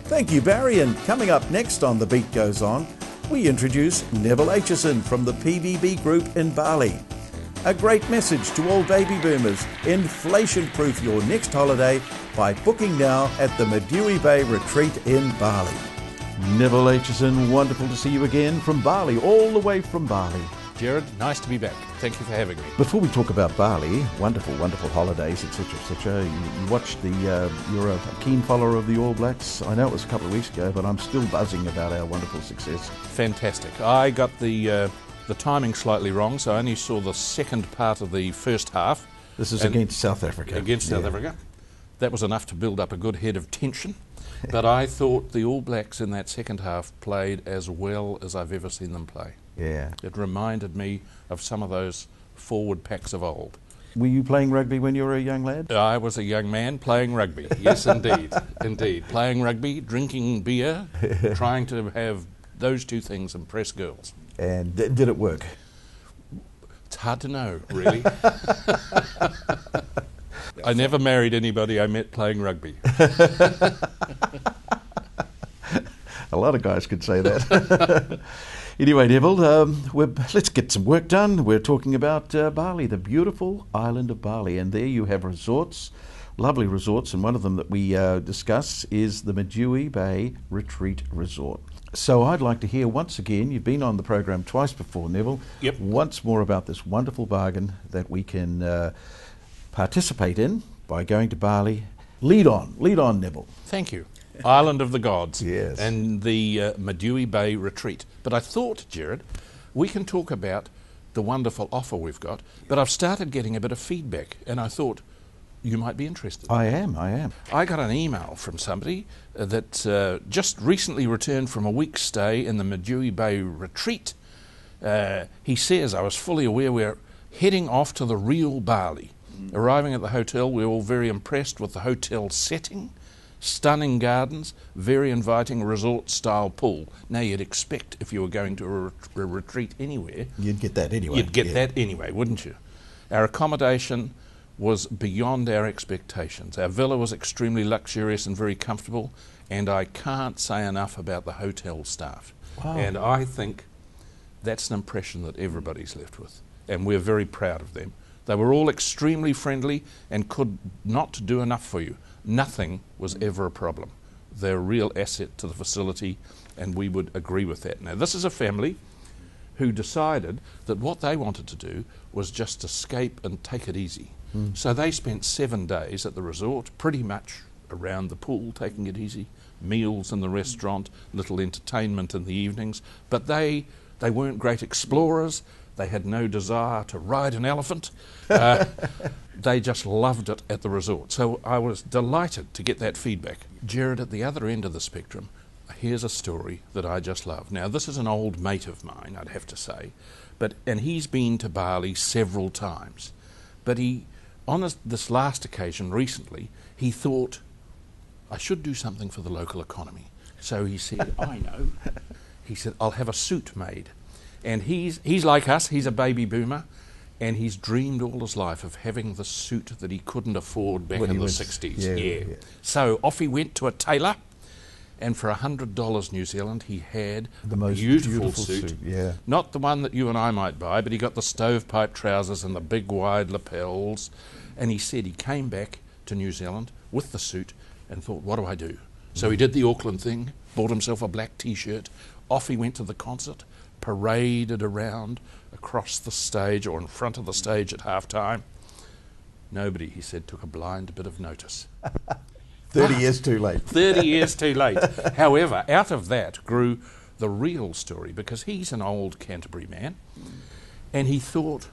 Thank you, Barry. And coming up next on The Beat Goes On, we introduce Neville Aitchison from the PVB Group in Bali. A great message to all baby boomers. Inflation-proof your next holiday by booking now at the Medewi Bay Retreat in Bali. Neville Aitchison, wonderful to see you again from Bali, all the way from Bali. Jared, nice to be back. Thank you for having me. Before we talk about Bali, wonderful, wonderful holidays, etc., etc., you watched you're a keen follower of the All Blacks. I know it was a couple of weeks ago, but I'm still buzzing about our wonderful success. Fantastic. I got the timing slightly wrong, so I only saw the second part of the first half. This is against South Africa. Against South Africa. That was enough to build up a good head of tension. But I thought the All Blacks in that second half played as well as I've ever seen them play. Yeah. It reminded me of some of those forward packs of old. Were you playing rugby when you were a young lad? I was a young man playing rugby. Yes, indeed. Indeed. Playing rugby, drinking beer, trying to have those two things impress girls. And did it work? It's hard to know, really. I never married anybody I met playing rugby. A lot of guys could say that. Anyway, Neville, let's get some work done. We're talking about Bali, the beautiful island of Bali. And there you have resorts, lovely resorts. And one of them that we discuss is the Medewi Bay Retreat Resort. So I'd like to hear once again, you've been on the program twice before, Neville, Yep. once more about this wonderful bargain that we can participate in by going to Bali. Lead on, Neville. Thank you. Island of the Gods. Yes. And the Medewi Bay Retreat. But I thought, Jared, we can talk about the wonderful offer we've got, but I've started getting a bit of feedback, and I thought you might be interested. I am. I got an email from somebody that just recently returned from a week's stay in the Medewi Bay Retreat. He says, I was fully aware we're heading off to the real Bali. Arriving at the hotel, we were all very impressed with the hotel setting, stunning gardens, very inviting resort-style pool. Now, you'd expect if you were going to a retreat anywhere... You'd get that anyway. You'd get that anyway, wouldn't you? Our accommodation was beyond our expectations. Our villa was extremely luxurious and very comfortable, and I can't say enough about the hotel staff. Wow. And I think that's an impression that everybody's left with, and we're very proud of them. They were all extremely friendly and could not do enough for you. Nothing was ever a problem. They're a real asset to the facility, and we would agree with that. Now, this is a family who decided that what they wanted to do was just escape and take it easy. So they spent 7 days at the resort, pretty much around the pool, taking it easy, meals in the restaurant, little entertainment in the evenings, but they weren't great explorers. They had no desire to ride an elephant. They just loved it at the resort. So I was delighted to get that feedback. Jared, at the other end of the spectrum, here's a story that I just love. Now, this is an old mate of mine, I'd have to say, and he's been to Bali several times. But on this last occasion recently, he thought, I should do something for the local economy. So he said, I know. He said, I'll have a suit made. And he's like us, he's a baby boomer, and he's dreamed all his life of having the suit that he couldn't afford back in the 60s. Yeah. So off he went to a tailor, and for $100 New Zealand, he had the most beautiful suit. Yeah. Not the one that you and I might buy, but he got the stovepipe trousers and the big wide lapels. And he said he came back to New Zealand with the suit and thought, what do I do? So he did the Auckland thing, bought himself a black T-shirt, off he went to the concert, paraded around across the stage or in front of the stage at half-time. Nobody, he said, took a blind bit of notice. 30 years too late. 30 years too late. However, out of that grew the real story, because he's an old Canterbury man, and he thought,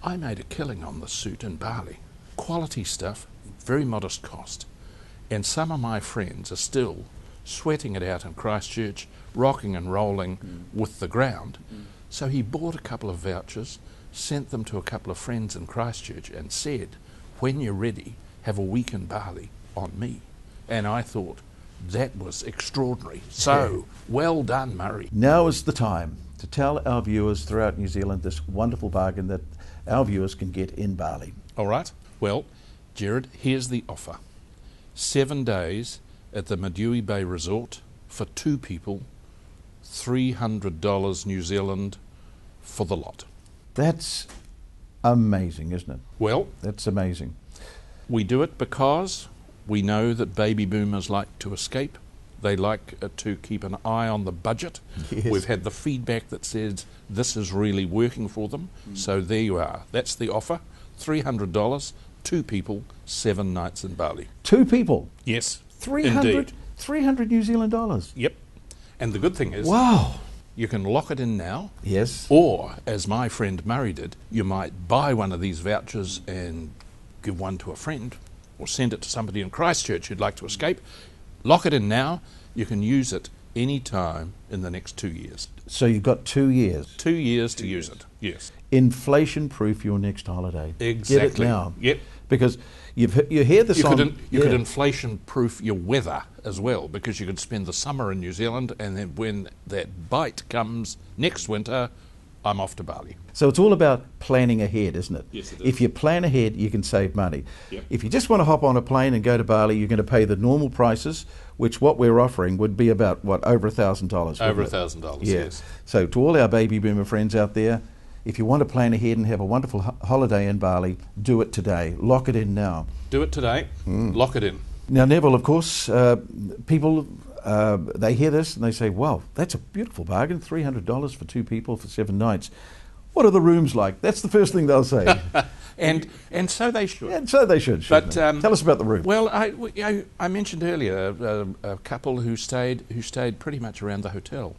I made a killing on the suit in Bali. Quality stuff, very modest cost. And some of my friends are still sweating it out in Christchurch, rocking and rolling with the ground. So he bought a couple of vouchers, sent them to a couple of friends in Christchurch and said, when you're ready, have a week in Bali on me. And I thought, that was extraordinary. So, well done, Murray. Now is the time to tell our viewers throughout New Zealand this wonderful bargain that our viewers can get in Bali. All right. Well, Jared, here's the offer. 7 days at the Medewi Bay Resort for 2 people, $300 New Zealand for the lot. That's amazing, isn't it? Well, That's amazing. we do it because we know that baby boomers like to escape. They like to keep an eye on the budget. Yes. We've had the feedback that says this is really working for them. So there you are. That's the offer. $300, 2 people, 7 nights in Bali. 2 people, Yes, 300, indeed. 300 New Zealand dollars. Yep. And the good thing is, Wow. you can lock it in now, Yes. or, as my friend Murray did, you might buy one of these vouchers and give one to a friend, or send it to somebody in Christchurch who'd like to escape. Lock it in now. You can use it any time in the next 2 years. So you've got 2 years. 2 years to use it. Yes. Inflation-proof your next holiday. Exactly. Get it now. Yep. Because you hear the song. You could inflation-proof your weather as well, because you could spend the summer in New Zealand, and then when that bite comes next winter, I'm off to Bali. So it's all about planning ahead, isn't it? Yes, it is. If you plan ahead, you can save money. Yep. If you just want to hop on a plane and go to Bali, you're going to pay the normal prices, which what we're offering would be about, what, over $1,000? Over $1,000, Yeah. yes. So to all our baby boomer friends out there, if you want to plan ahead and have a wonderful holiday in Bali, do it today. Lock it in now. Do it today. Lock it in. Now, Neville, of course, people, they hear this and they say, wow, that's a beautiful bargain, $300 for 2 people for 7 nights. What are the rooms like? That's the first thing they'll say. And so they should. And so they should, shouldn't But, they? Tell us about the room. Well, I mentioned earlier a couple who stayed pretty much around the hotel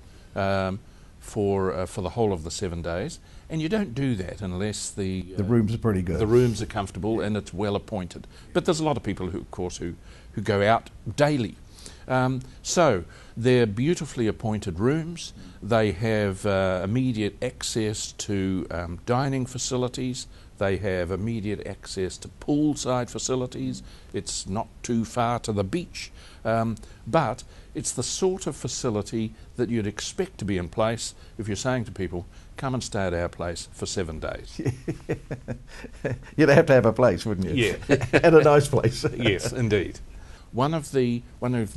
for the whole of the 7 days, and you don't do that unless the rooms are pretty good. The rooms are comfortable and it's well appointed. But there's a lot of people who, of course, who go out daily. So they're beautifully appointed rooms. They have immediate access to dining facilities. They have immediate access to poolside facilities. It's not too far to the beach. But it's the sort of facility that you'd expect to be in place if you're saying to people, come and stay at our place for 7 days. You'd have to have a place, wouldn't you? Yeah. And a nice place. Yes, indeed. One of the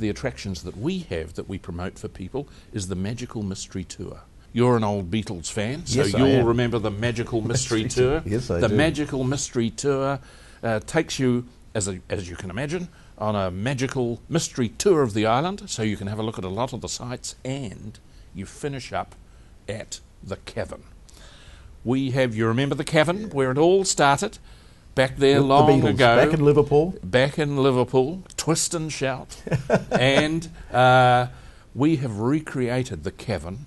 attractions that we have that we promote for people is the Magical Mystery Tour. You're an old Beatles fan, so Yes, I you'll am. remember the Magical Mystery Tour. Yes, I The do. Magical Mystery Tour takes you, as you can imagine, on a magical mystery tour of the island, so you can have a look at a lot of the sites, and you finish up at the cavern. We have, you remember the cavern where it all started? Back there The long Beatles, ago. back in Liverpool. Back in Liverpool, twist and shout. And we have recreated the cavern,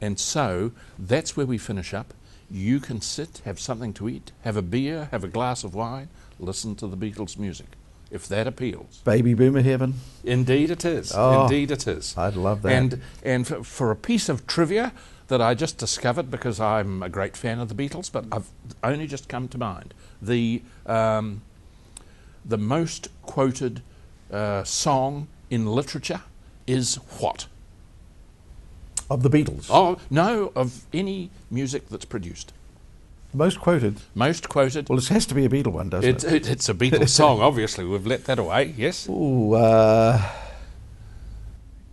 and so that's where we finish up. You can sit, have something to eat, have a beer, have a glass of wine, listen to the Beatles music, if that appeals. Baby boomer heaven. Indeed it is. Oh, Indeed it is. I'd love that. And for a piece of trivia that I just discovered, because I'm a great fan of the Beatles, but I've only just come to mind, the most quoted song in literature is what? Of the Beatles. Oh, no, of any music that's produced. Most quoted. Most quoted. Well, it has to be a Beatle one, doesn't it? It's a Beatles song, obviously. We've let that away, yes? Ooh,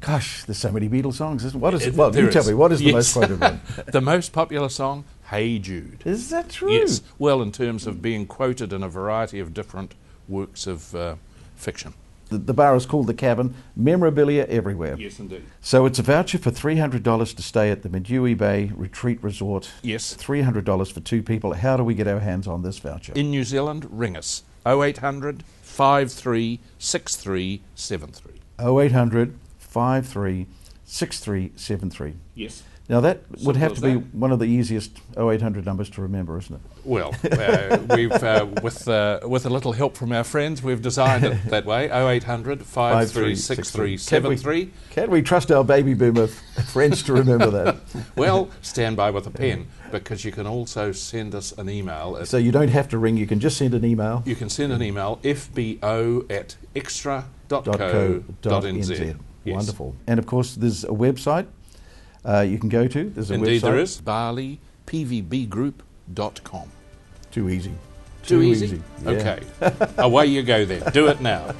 gosh, there's so many Beatles songs, isn't there? What is it? Well, There you tell is. me, what is the Yes. most quoted one? The most popular song, Hey Jude. Is that true? Yes, well, in terms of being quoted in a variety of different works of fiction. The bar is called The Cavern, memorabilia everywhere. Yes, indeed. So it's a voucher for $300 to stay at the Medewi Bay Retreat Resort. Yes. $300 for 2 people. How do we get our hands on this voucher? In New Zealand, ring us. 0800 53 6373. 0800 53 6373. Yes. Now that would Simple have as to be that. one of the easiest 0800 numbers to remember, isn't it? Well, we've with a little help from our friends, we've designed it that way. 0800 53 6373. Can we trust our baby boomer friends to remember that? Well, stand by with a pen, because you can also send us an email. So you don't have to ring, you can just send an email. You can send an email, fbo@extra.co.nz. Yes. Wonderful. And of course there's a website you can go to. There's a Indeed website. there is. BaliPVBgroup.com. Too easy. Too easy? Yeah. Okay. Away you go then. Do it now.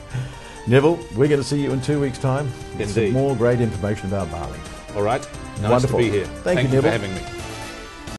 Neville, we're going to see you in 2 weeks' time. Get some Indeed. more great information about Bali. All right. Nice Wonderful. to be here. Thank you, for Neville. having me.